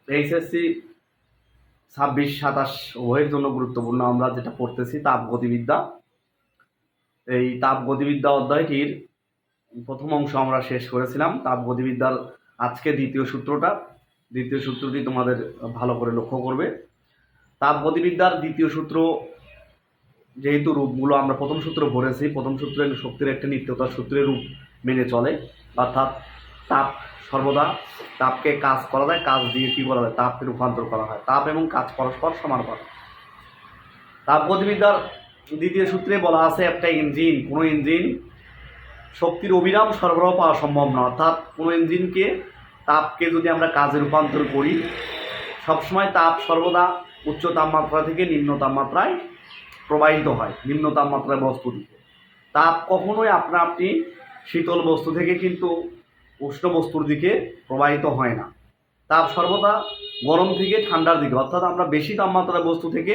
HSC 26-27 উভয়ের জন্য গুরুত্বপূর্ণ আমরা যেটা পড়তেছি তাপগতিবিদ্যা। এই তাপগতিবিদ্যা অধ্যায়টির প্রথম অংশ আমরা শেষ করেছিলাম। তাপগতিবিদ্যার আজকে দ্বিতীয় সূত্রটি তোমাদের ভালো করে লক্ষ্য করবে। তাপগতিবিদ্যার দ্বিতীয় সূত্র, যেহেতু রূপগুলো আমরা প্রথম সূত্র পড়েছি, প্রথম সূত্রের শক্তির একটা নিত্যতার সূত্রের রূপ মেনে চলে, অর্থাৎ তাপ সর্বদা তাপকে কাজ করা যায়, কাজ দিয়ে কী করা যায়, তাপকে রূপান্তর করা হয়। তাপ এবং কাজ পরস্পর সমানুপাতিক। তাপগতিবিদ্যার দ্বিতীয় সূত্রে বলা আছে একটা ইঞ্জিন, কোনো ইঞ্জিন শক্তির অবিরাম সরবরাহ পাওয়া সম্ভব না। অর্থাৎ কোনো ইঞ্জিনকে তাপকে যদি আমরা কাজে রূপান্তর করি, সবসময় তাপ সর্বদা উচ্চ তাপমাত্রা থেকে নিম্ন তাপমাত্রায় প্রবাহিত হয়, নিম্ন তাপমাত্রার বস্তু দিকে। তাপ কখনোই আপনি শীতল বস্তু থেকে কিন্তু উষ্ণ বস্তুর দিকে প্রবাহিত হয় না। তাপ সর্বদা গরম থেকে ঠান্ডার দিকে, অর্থাৎ আমরা বেশি তাপমাত্রার বস্তু থেকে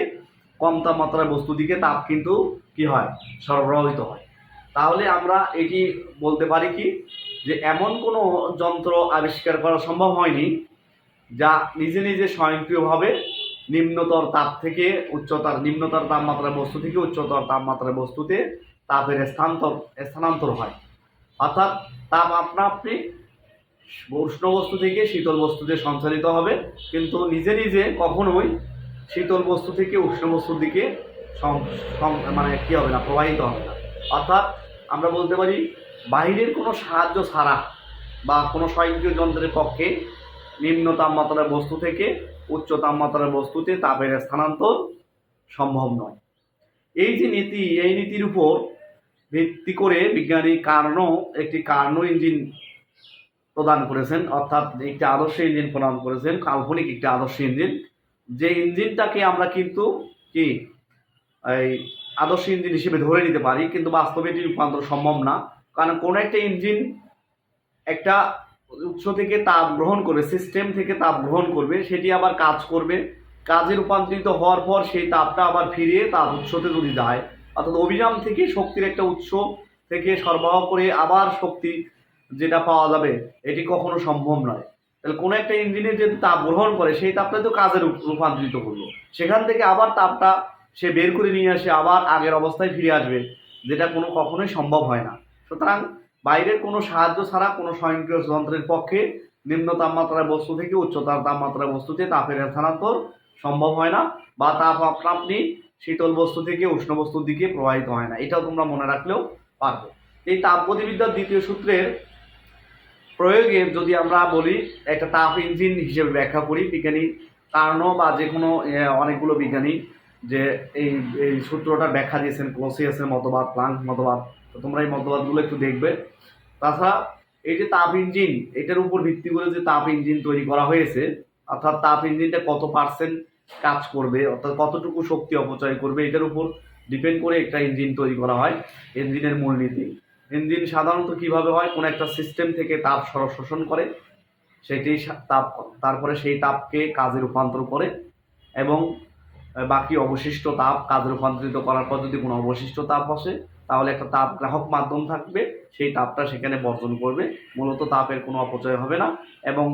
কম তাপমাত্রার বস্তু দিকে তাপ কিন্তু কি হয়, সরবরাহিত হয়। তাহলে আমরা এটি বলতে পারি কি, যে এমন কোনো যন্ত্র আবিষ্কার করা সম্ভব হয়নি যা নিজে নিজে স্বয়ংক্রিয়ভাবে নিম্নতর তাপমাত্রার বস্তু থেকে উচ্চতর তাপমাত্রার বস্তুতে তাপের স্থানান্তর হয়। অর্থাৎ তাপ আপনি উষ্ণ বস্তু থেকে শীতল বস্তুতে সঞ্চালিত হবে, কিন্তু নিজে নিজে কখনোই শীতল বস্তু থেকে উষ্ণ বস্তুর দিকে কি হবে না, প্রবাহিত হবে না। অর্থাৎ আমরা বলতে পারি বাহিরের কোনো সাহায্য ছাড়া বা কোনো স্বয়ংক্রিয় যন্ত্রের পক্ষে নিম্ন তাপমাত্রার বস্তু থেকে উচ্চ তাপমাত্রার বস্তুতে তাপের স্থানান্তর সম্ভব নয়। এই যে নীতি, এই নীতির উপর ভিত্তি করে বিজ্ঞানী একটি কার্নো ইঞ্জিন প্রদান করেছেন, অর্থাৎ একটি আদর্শ ইঞ্জিন প্রদান করেছেন, কাল্পনিক একটি আদর্শ ইঞ্জিন। যে ইঞ্জিনটাকে আমরা কিন্তু এই আদর্শ ইঞ্জিন হিসেবে ধরে নিতে পারি, কিন্তু বাস্তবে এটি রূপান্তর সম্ভব না। কারণ কোনো একটা ইঞ্জিন একটা উৎস থেকে তাপ গ্রহণ করবে, সিস্টেম থেকে তাপ গ্রহণ করবে, সেটি আবার কাজ করবে, কাজে রূপান্তরিত হওয়ার পর সেই তাপটা আবার ফিরিয়ে তাপ উৎসতে যদি যায়, অর্থাৎ অবিরাম থেকে শক্তির একটা উৎস থেকে সরবরাহ করে আবার শক্তি যেটা পাওয়া যাবে, এটি কখনো সম্ভব নয়। তাহলে কোনো একটা ইঞ্জিনে যদি তাপ গ্রহণ করে, সেই তাপটা তো কাজে রূপান্তরিত করলো, সেখান থেকে আবার তাপটা সে বের করে নিয়ে আসে আবার আগের অবস্থায় ফিরে আসবে, যেটা কখনোই সম্ভব হয় না। সুতরাং বাইরের কোনো সাহায্য ছাড়া কোনো স্বয়ংক্রিয় যন্ত্রের পক্ষে নিম্ন তাপমাত্রার বস্তু থেকে উচ্চতর তাপমাত্রার বস্তুতে তাপের স্থানান্তর সম্ভব হয় না, বা তাপ আপনি শীতল বস্তু থেকে উষ্ণ বস্তুর দিকে প্রবাহিত হয় না। এটাও তোমরা মনে রাখলেও পারবে। এই তাপগতিবিদ্যার দ্বিতীয় সূত্রের প্রয়োগে যদি আমরা বলি, একটা তাপ ইঞ্জিন হিসেবে ব্যাখ্যা করি, বিজ্ঞানী কার্নো বা যে কোনো অনেকগুলো বিজ্ঞানী যে এই সূত্রটা ব্যাখ্যা দিয়েছেন, ক্লসিয়াসের মতবাদ, প্লাঙ্ক মতবাদ, তো তোমরা এই মতবাদগুলো একটু দেখবে। তাছাড়া এই যে তাপ ইঞ্জিন, এটার উপর ভিত্তি করে যে তাপ ইঞ্জিন তৈরি করা হয়েছে, অর্থাৎ তাপ ইঞ্জিনটা কত পার্সেন্ট কাজ করবে, অর্থাৎ কতটুকু শক্তি অপচয় করবে, এটার উপর ডিপেন্ড করে একটা ইঞ্জিন তৈরি করা হয়। ইঞ্জিনের মূলনীতি, ইঞ্জিন সাধারণত কিভাবে হয়, কোনো একটা সিস্টেম থেকে তাপ শোষণ করে, সেটি তারপরে সেই তাপকে কাজে রূপান্তর করে, এবং বাকি অবশিষ্ট তাপ কাজে রূপান্তরিত করার পর যদি কোনো অবশিষ্ট তাপ আসে, তাহলে একটা তাপ গ্রাহক মাধ্যম থাকবে, সেই তাপটা সেখানে বর্জন করবে। মূলত তাপের কোনো অপচয় হবে না, এবং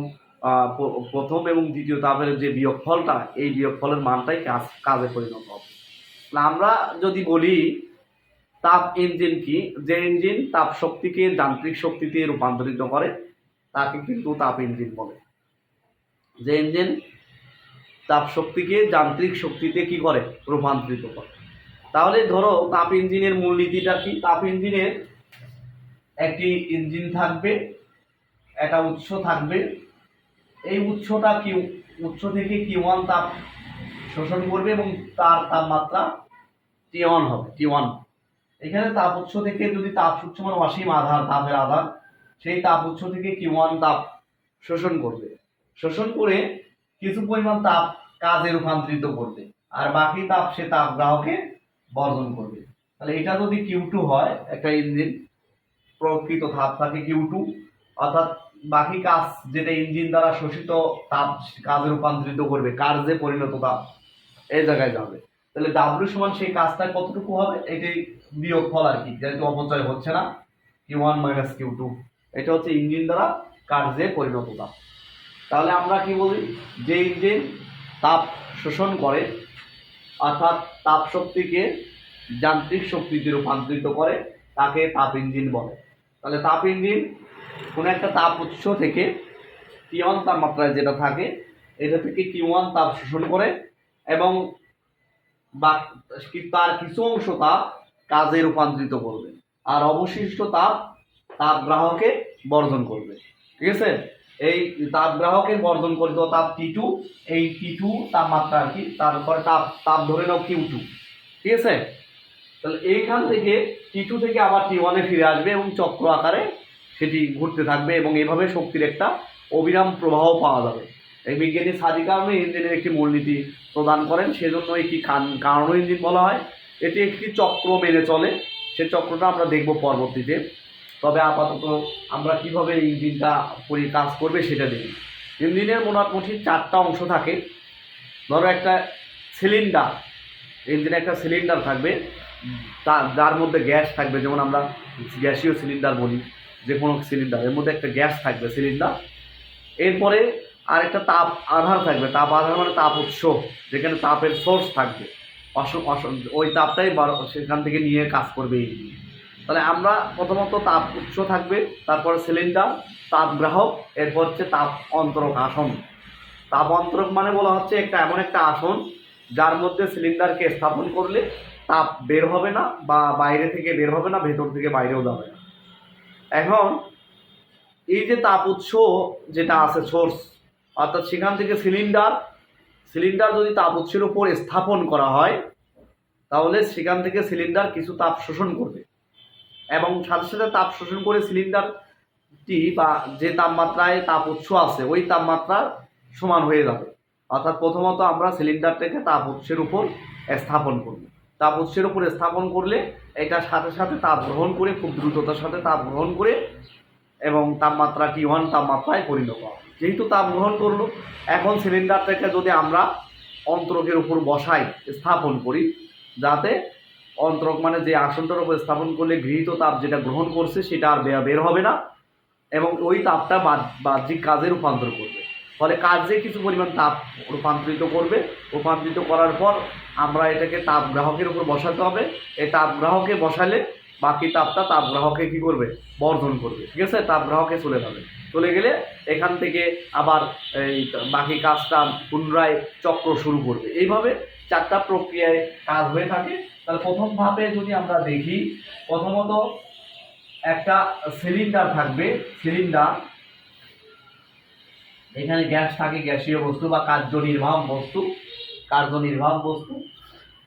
প্রথম এবং দ্বিতীয় তাপের যে বিয়োগফলটা, এই বিয়োগফলের মানটাই কাজে পরিণত হবে। আমরা যদি বলি তাপ ইঞ্জিন কি, যে ইঞ্জিন তাপ শক্তিকে যান্ত্রিক শক্তিতে রূপান্তরিত করে তাকে কিন্তু তাপ ইঞ্জিন বলে। যে ইঞ্জিন তাপ শক্তিকে যান্ত্রিক শক্তিতে কি করে, রূপান্তরিত করে। তাহলে ধরো তাপ ইঞ্জিনের মূলনীতিটা কি, তাপ ইঞ্জিনের একটি ইঞ্জিন থাকবে, একটা উৎস থাকবে, এই উৎসটা উৎস থেকে Q1 তাপ শোষণ করবে এবং তার তাপমাত্রা T1 হবে, T1। এখানে তাপ উৎস থেকে যদি তাপ সূক্ষ্ম অসীম তাপের আধার, সেই তাপ উৎস থেকে Q1 তাপ শোষণ করবে, শোষণ করে কিছু পরিমাণ তাপ কাজে রূপান্তরিত করবে, আর বাকি তাপ সে তাপ গ্রাহকে বর্জন করবে। তাহলে এটা যদি Q2 হয়, একটা ইঞ্জিন প্রকৃত তাপ থাকে Q2, অর্থাৎ বাকি কাজ যেটা ইঞ্জিন দ্বারা শোষিত তাপ কাজে রূপান্তরিত করবে, কার্যে পরিণত তাপ এই জায়গায় যাবে। তাহলে W সমান সেই কাজটা কতটুকু হবে, এটাই বিয়োগফল আর কি, যেহেতু অপচয় হচ্ছে না, Q1 - Q2, এটা হচ্ছে ইঞ্জিন দ্বারা কার্যে পরিণত তাপ। তাহলে আমরা কি বলি, যে ইঞ্জিন তাপ শোষণ করে অর্থাৎ তাপ শক্তিকে যান্ত্রিক শক্তিতে রূপান্তরিত করে তাকে তাপ ইঞ্জিন বলে। তাহলে তাপ ইঞ্জিন কোনো একটা তাপ উৎস থেকে T1 তাপমাত্রায় যেটা থাকে এটা থেকে Q1 তাপ শোষণ করে এবং তার কিছু অংশ তাপ কাজে রূপান্তরিত করবে, আর অবশিষ্ট তাপ তাপগ্রাহকে বর্জন করবে। ঠিক আছে, এই তাপগ্রাহকে বর্জন করিত তাপ T2, এই T2 তাপমাত্রা আর কি, তারপরে তাপ ধরে নাও Q2। ঠিক আছে, তাহলে এইখান থেকে T2 থেকে আবার T1 এ ফিরে আসবে এবং চক্র আকারে সেটি ঘুরতে থাকবে এবং এইভাবে শক্তির একটা অবিরাম প্রবাহ পাওয়া যাবে। এই বিজ্ঞানী সাজি কারণে ইঞ্জিনের একটি মূলনীতি প্রদান করেন, সেজন্য এটি কার্নো ইঞ্জিন বলা হয়। এটি একটি চক্র মেনে চলে, সে চক্রটা আমরা দেখব পরবর্তীতে। তবে আপাতত আমরা কিভাবে ইঞ্জিনটা কাজ করবে সেটা দেখি। ইঞ্জিনের মোটামুটি 4টা অংশ থাকে। ধরো একটা সিলিন্ডার, ইঞ্জিনে একটা সিলিন্ডার থাকবে, যার মধ্যে গ্যাস থাকবে, যেমন আমরা গ্যাসীয় সিলিন্ডার বলি, যে কোনো সিলিন্ডার, এর মধ্যে একটা গ্যাস থাকবে সিলিন্ডার। এরপরে আরেকটা তাপ আধার থাকবে, তাপ আধার মানে তাপ উৎস, যেখানে তাপের সোর্স থাকবে, ওই তাপটাই সেখান থেকে নিয়ে কাজ করবে এই ইঞ্জিন। তাহলে আমরা প্রথমত তাপ উৎস থাকবে, তারপরে সিলিন্ডার, তাপ গ্রাহক, এরপর হচ্ছে তাপ অন্তরক আসন। তাপ অন্তরক মানে বলা হচ্ছে এমন একটা আসন যার মধ্যে সিলিন্ডারকে স্থাপন করলে তাপ বের হবে না, বা বাইরে থেকে বের হবে না, ভেতর থেকে বাইরেও যাবে না। এখন এই যে তাপ উৎস যেটা আছে সোর্স, অর্থাৎ সেখান থেকে সিলিন্ডার যদি তাপ উৎসের উপর স্থাপন করা হয় তাহলে সেখান থেকে সিলিন্ডার কিছু তাপ শোষণ করবে এবং সাথে সাথে তাপ শোষণ করে সিলিন্ডারটি বা যে তাপমাত্রায় তাপ উৎস আছে ওই তাপমাত্রা সমান হয়ে যাবে। অর্থাৎ প্রথমত আমরা সিলিন্ডারটাকে তাপ উৎসের উপর স্থাপন করব। তাপ উৎসের উপর স্থাপন করলে এটা সাথে সাথে তাপ গ্রহণ করে, খুব দ্রুততার সাথে তাপ গ্রহণ করে এবং তাপমাত্রা T1 তাপমাত্রায় পরিণত হবে। যেহেতু তাপ গ্রহণ করলো, এখন সিলিন্ডারটাকে যদি আমরা অন্তরকের উপর বসাই, স্থাপন করি, যাতে অন্তরক মানে যে আসনটার উপর স্থাপন করলে গৃহীত তাপ যেটা গ্রহণ করছে সেটা আর বের হবে না এবং ওই তাপটা বাহ্যিক কাজে রূপান্তর করবে। ফলে কাজে কিছু পরিমাণ তাপ রূপান্তরিত করার পর আমরা এটাকে তাপ গ্রাহকের উপর বসাতে হবে। এই তাপ গ্রাহকে বসালে বাকি তাপটা তাপ গ্রাহকে কী করবে, বর্জন করবে। ঠিক আছে, তাপ গ্রাহকে চলে গেলে এখান থেকে আবার এই বাকি কাজটা পুনরায় চক্র শুরু করবে। এইভাবে 4টা প্রক্রিয়ায় কাজ হয়ে থাকে। তাহলে প্রথম ধাপে যদি আমরা দেখি, প্রথমত একটা সিলিন্ডার থাকবে, সিলিন্ডার এখানে গ্যাস থাকে, গ্যাসীয় বস্তু বা কার্যনির্বাহক বস্তু।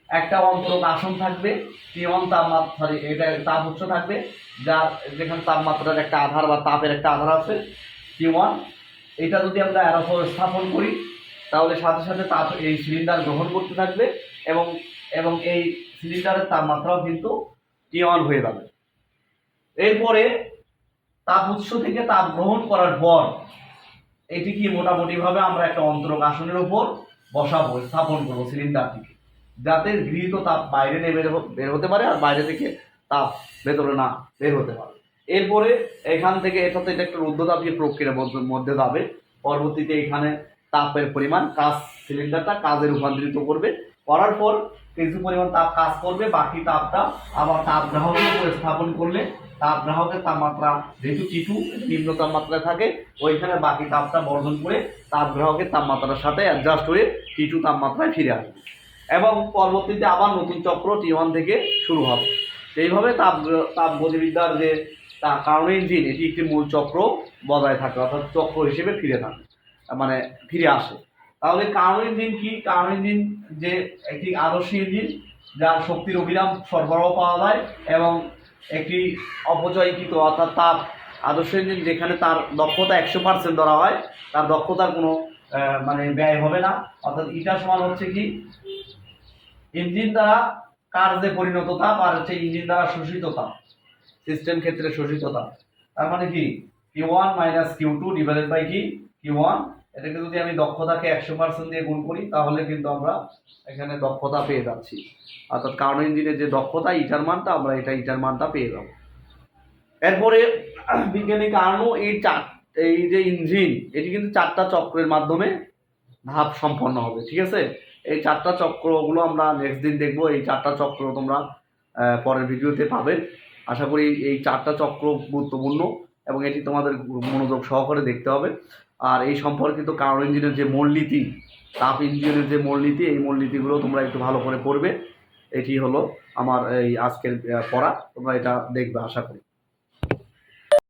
একটা অন্তরক আসন থাকবে, T1 তাপমাত্রা, এটা তাপ উৎস থাকবে যেখানে তাপমাত্রার একটা আধার বা তাপের একটা আধার আছে T1। এটা যদি আমরা এর উপর স্থাপন করি তাহলে সাথে সাথে তাপ এই সিলিন্ডার গ্রহণ করতে থাকবে এবং এই সিলিন্ডারের তাপমাত্রাও কিন্তু T1 হয়ে যাবে। এরপরে তাপ উৎস থেকে তাপ গ্রহণ করার পর এটি কি মোটামুটিভাবে আমরা একটা অন্তরক আসনের উপর বসাবো, স্থাপন করবো সিলিন্ডারটিকে, যাতে গৃহীত তাপ বাইরে নিয়ে বের হতে পারে আর বাইরে থেকে তাপ ভেতরে না বের হতে পারে। এরপরে এখান থেকে এটা একটা রুদ্ধতাপীয় প্রক্রিয়ার মধ্যে যাবে। পরবর্তীতে এখানে তাপের পরিমাণ সিলিন্ডারটা কাজে রূপান্তরিত করবে, করার পর কিছু পরিমাণ তাপ কাজ করবে, বাকি তাপটা আবার তাপ গ্রাহকের উপর স্থাপন করলে তাপ গ্রাহকের তাপমাত্রা যেহেতু T2 নিম্ন তাপমাত্রায় থাকে, ওইখানে বাকি তাপটা বর্জন করে তাপ গ্রাহকের তাপমাত্রার সাথে অ্যাডজাস্ট হয়ে T2 তাপমাত্রায় ফিরে আসবে এবং পরবর্তীতে আবার নতুন চক্র T1 থেকে শুরু হবে। এইভাবে তাপ গতিবিদ্যার যে কার্নো ইঞ্জিন, এটি একটি মূল চক্র বজায় থাকে, অর্থাৎ চক্র হিসেবে ফিরে আসে। তাহলে কার্নো ইঞ্জিন কি? কার্নো ইঞ্জিন যে একটি আদর্শ ইঞ্জিন যার শক্তির অবিরাম সরবরাহ পাওয়া যায় এবং একটি অপচয়কৃত অর্থাৎ আদর্শ ইঞ্জিন যেখানে তার দক্ষতা 100% ধরা হয়, তার দক্ষতার কোনো ব্যয় হবে না। অর্থাৎ এটা সমান হচ্ছে কি, ইঞ্জিন দ্বারা কার্যে পরিণত তাপ আর হচ্ছে ইঞ্জিন দ্বারা শোষিত তাপ, সিস্টেম ক্ষেত্রে শোষিত তাপ। তার মানে কি Q1 - Q2 ডিভাইডেড বাই কি Q1। এটাকে যদি আমি দক্ষতাকে 100% দিয়ে গুণ করি তাহলে কিন্তু আমরা এখানে দক্ষতা পেয়ে যাচ্ছি, অর্থাৎ কার্নো ইঞ্জিনের যে দক্ষতা ইটার মানটা আমরা ইটার মানটা পেয়ে যাব। এরপরে বিজ্ঞানী কার্নো এই এই যে ইঞ্জিন, এটি কিন্তু 4টা চক্রের মাধ্যমে ধাপ সম্পন্ন হবে, ঠিক আছে। এই 4টা চক্রগুলো আমরা নেক্সট দিন দেখবো। এই 4টা চক্র তোমরা পরের ভিডিওতে পাবে। আশা করি এই 4টা চক্র গুরুত্বপূর্ণ এবং এটি তোমাদের মনোযোগ সহকারে দেখতে হবে। আর এই সম্পর্কিত কার্ল ইঞ্জিনের যে মূলনীতি, তাপ ইঞ্জিনের যে মূলনীতি, এই মূলনীতিগুলো তোমরা একটু ভালো করে পড়বে। এটি হলো আমার এই আজকের পড়া, তোমরা এটা দেখবে আশা করি।